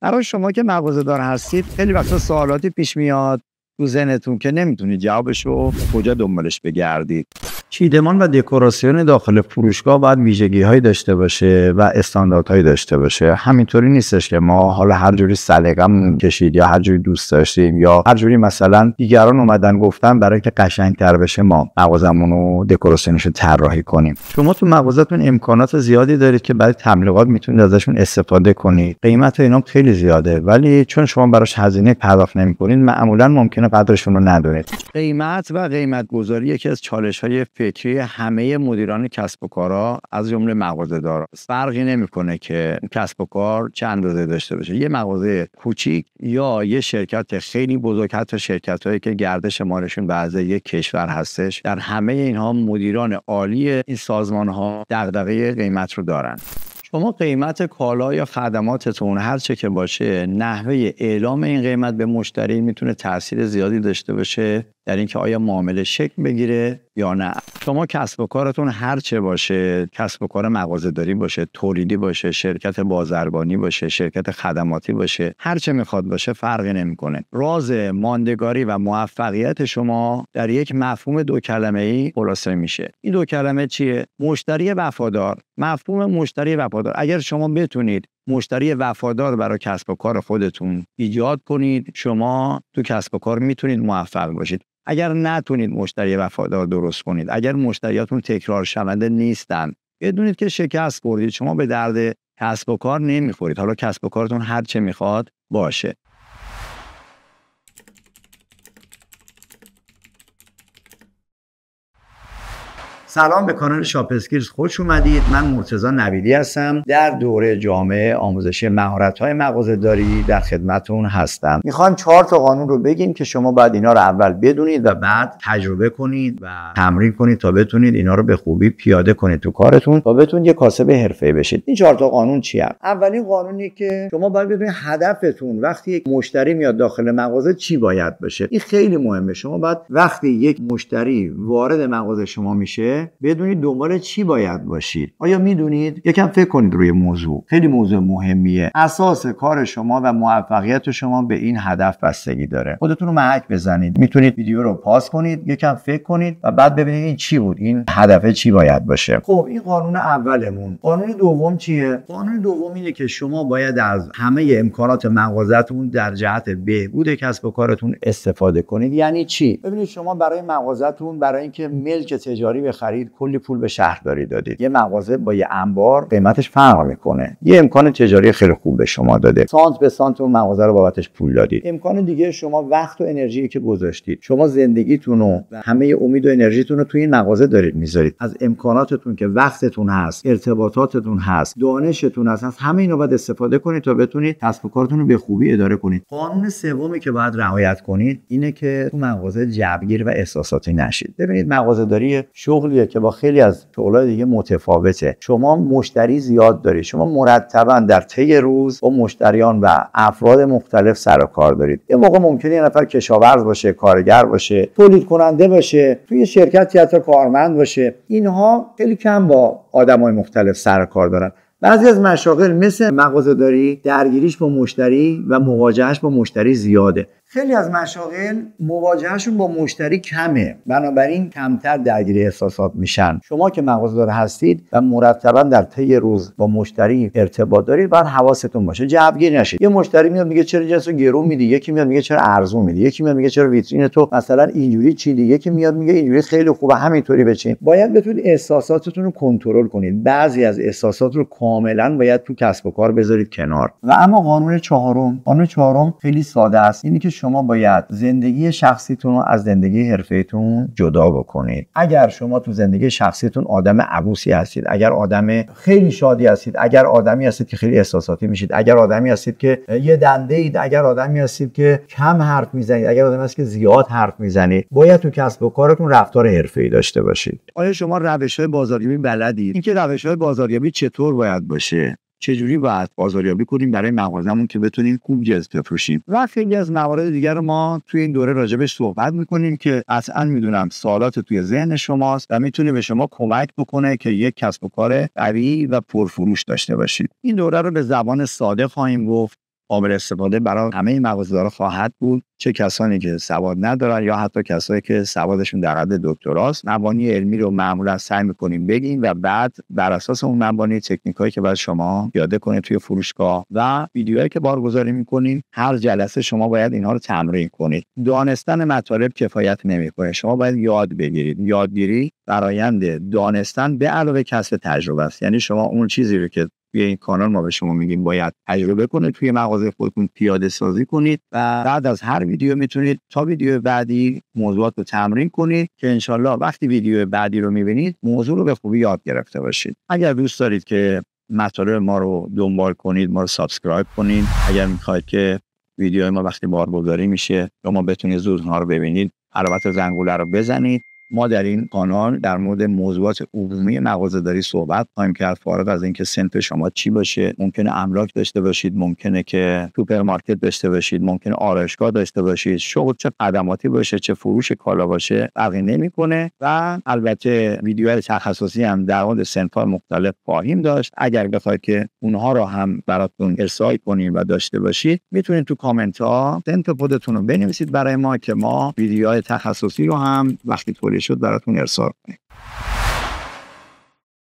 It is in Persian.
برای شما که مغازه‌دار هستید خیلی وقتا سوالاتی پیش میاد تو ذهنتون که نمیتونید جوابشو کجا دنبالش بگردید. چیدمان و دکوراسیون داخل فروشگاه باید ویژگی‌هایی داشته باشه و استانداردهایی داشته باشه. همینطوری نیستش که ما حالا هر جوری سلیقه‌مون کشید یا هر جوری دوست داشتیم یا هر جوری مثلا دیگران اومدن گفتن برای که قشنگ‌تر بشه ما مغازمون رو دکوراسیونش رو طراحی کنیم. شما تو مغازه‌تون امکانات زیادی دارید که برای تبلیغات میتونید ازشون استفاده کنید. قیمت اینا خیلی زیاده ولی چون شما براش هزینه پرداخت نمی‌کنید معمولاً ممکنه قدرشون رو ندونید. قیمت و قیمت گذاری یکی از چالش‌های فکری همه مدیران کسب و کارها از جمله مغازه‌دارا است. فرقی نمی‌کنه که کسب و کار چه اندازه داشته باشه. یه مغازه کوچیک یا یه شرکت خیلی بزرگ، حتی شرکت‌هایی که گردش مالشون بعضی یک کشور هستش، در همه اینها مدیران عالی این سازمان‌ها دغدغه قیمت رو دارن. شما قیمت کالا یا خدماتتون هر چه که باشه، نحوه اعلام این قیمت به مشتری میتونه تاثیر زیادی داشته باشه در اینکه آیا معامله شکل بگیره یا نه. شما کسب و کارتون هر چه باشه، کسب و کار مغازه‌داری باشه، تولیدی باشه، شرکت بازرگانی باشه، شرکت خدماتی باشه، هر چه میخواد باشه فرقی نمیکنه. راز ماندگاری و موفقیت شما در یک مفهوم دو کلمه‌ای خلاصه میشه. این دو کلمه چیه؟ مشتری وفادار. مفهوم مشتری وفادار. اگر شما بتونید مشتری وفادار برای کسب و کار خودتون ایجاد کنید، شما تو کسب و کار میتونید موفق باشید. اگر نتونید مشتری وفادار درست کنید، اگر مشتریاتون تکرار شونده نیستن، بدونید که شکست خوردید. شما به درد کسب و کار نمیخورید. حالا کسب و کارتون هر چه میخواد باشه. سلام، به کانال شاپ اسکیلز خوش اومدید. من مرتضی نویدی هستم. در دوره جامعه آموزشی مهارت‌های مغازه‌داری در خدمتتون هستم. میخوایم 4 تا قانون رو بگیم که شما باید اینا رو اول بدونید و بعد تجربه کنید و تمرین کنید تا بتونید اینا رو به خوبی پیاده کنید تو کارتون تا بتونید یه کاسب حرفه‌ای بشید. این 4 تا قانون چیه؟ اولین قانونی که شما باید بدونید هدفتون وقتی یک مشتری میاد داخل مغازه چی باید باشه. این خیلی مهمه. شما باید وقتی یک مشتری وارد مغازه شما میشه بدونید دنبال چی باید باشید. آیا میدونید؟ یکم فکر کنید روی موضوع. خیلی موضوع مهمیه. اساس کار شما و موفقیت شما به این هدف بستگی داره. خودتون رو محک بزنید. میتونید ویدیو رو پاس کنید، یکم فکر کنید و بعد ببینید این چی بود، این هدف چی باید باشه. خب این قانون اولمون. قانون دوم چیه؟ قانون دوم اینه که شما باید از همه امکانات مغازه‌تون در جهت بهبود کسب و کارتون استفاده کنید. یعنی چی؟ ببینید شما برای مغازه‌تون برای اینکه ملک تجاری بخرید کلی پول به شهرداری دادید. یه مغازه با یه انبار قیمتش فرق میکنه. یه امکان تجاری خیلی خوب به شما داده. سانت به سانت اون مغازه رو بابتش پول دادید. امکان دیگه شما وقت و انرژی که گذاشتید. شما زندگیتون و همه امید و انرژیتون رو توی این مغازه دارید میذارید. از امکاناتتون که وقتتون هست، ارتباطاتتون هست، دانشتون هست، همه اینا باید استفاده کنید تا بتونید کسب و کارتون رو به خوبی اداره کنید. قانون سومی که باید رعایت کنید اینه که تو مغازه جبرگیر و احساساتی نشید. ببینید مغازه‌داری شغلیه که با خیلی از شغلای دیگه متفاوته. شما مشتری زیاد دارید. شما مرتبا در طی روز با مشتریان و افراد مختلف سر و کار دارید. یه موقع ممکنه یه نفر کشاورز باشه، کارگر باشه، تولید کننده باشه، توی شرکت حتی کارمند باشه. اینها خیلی کم با آدمای مختلف سر و کار دارن. بعضی از مشاغل مثل مغازه‌داری درگیریش با مشتری و مواجهش با مشتری زیاده. خیلی از مشاغل مواجههشون با مشتری کمه، بنابراین کمتر درگیر احساسات میشن. شما که مغازه‌دار هستید و مرتبا در طی روز با مشتری ارتباط دارید، باید حواستون باشه جوگیر نشید. یه مشتری میاد میگه چرا جنسو گرون میدی، یکی میاد میگه چرا ارزون میدی، یکی میاد میگه چرا ویترین تو مثلا اینجوری چیدی، یکی میاد میگه اینجوری خیلی خوبه همینطوری بچین. باید بتونید احساساتتون رو کنترل کنید. بعضی از احساسات رو کاملا باید تو کسب و کار بذارید کنار. و اما قانون چهارم خیلی ساده است. اینی که شما باید زندگی شخصیتون رو از زندگی حرفیتون جدا بکنید. اگر شما تو زندگی شخصیتون آدم عبوسی هستید، اگر آدم خیلی شادی هستید، اگر آدمی هستید که خیلی احساساتی میشید، اگر آدمی هستید که یه دنده اید، اگر آدمی هستید که کم حرف میزنید، اگر آدمی هستید که زیاد حرف میزنید، باید تو کسب و کارتون رفتار حرفه‌ای داشته باشید. آیا شما روش‌های بازاریابی بلدید؟ اینکه روش‌های بازاریابی چطور باید باشه؟ چجوری باید بازاریابی کنیم برای مغازمون که بتونیم خوب جذب بفروشیم و خیلی از موارد دیگر رو ما توی این دوره راجبش صحبت میکنیم که قطعا میدونم سوالات توی ذهن شماست و میتونه به شما کمک بکنه که یک کسب و کار قوی و پرفروش داشته باشید. این دوره رو به زبان ساده خواهیم گفت. قابل استفاده برای همه مغازه‌دارا خواهد بود، چه کسانی که سواد ندارن یا حتی کسایی که سوادشون در حد دکتراست. مبانی علمی رو معمولا سعی می‌کنیم بگیم و بعد بر اساس اون مبانی تکنیکایی که باید شما پیاده کنید توی فروشگاه و ویدیوهایی که بارگذاری می‌کنید، هر جلسه شما باید اینها رو تمرین کنید. دانستن مطالب کفایت نمی‌کنه، شما باید یاد بگیرید. یادگیری فرآیند دانستن به علاوه کسب تجربه است. یعنی شما اون چیزی رو که توی این کانال ما به شما میگیم باید تجربه کنید، توی مغازه خودتون پیاده سازی کنید و بعد از هر ویدیو میتونید تا ویدیو بعدی موضوعات رو تمرین کنید که انشالله وقتی ویدیو بعدی رو میبینید موضوع رو به خوبی یاد گرفته باشید. اگر دوست دارید که مطالب ما رو دنبال کنید، ما رو سابسکرایب کنید. اگر میخواید که ویدیوهای ما وقتی بارگذاری میشه شما بتونید زود اونها رو ببینید، علامت زنگوله رو بزنید. ما در این کانال در مورد موضوعات عمومی مغازه‌داری صحبت خواهیم کرد، فارغ از اینکه صنف شما چی باشه. ممکنه املاک داشته باشید، ممکنه که سوپرمارکت داشته باشید، ممکنه آرایشگاه داشته باشید، شغل چه خدماتی باشه، چه فروش کالا باشه، فرقی نمی‌کنه. و البته ویدیوهای تخصصی هم در مورد صنف‌های مختلف خواهیم داشت. اگر بخواید که اونها رو هم براتون ارسال کنیم و داشته باشید، میتونید تو کامنت‌ها صنف خودتون رو بنویسید برای ما که ما ویدیوهای تخصصی رو هم وقتی شد براتون ارسال کنیم.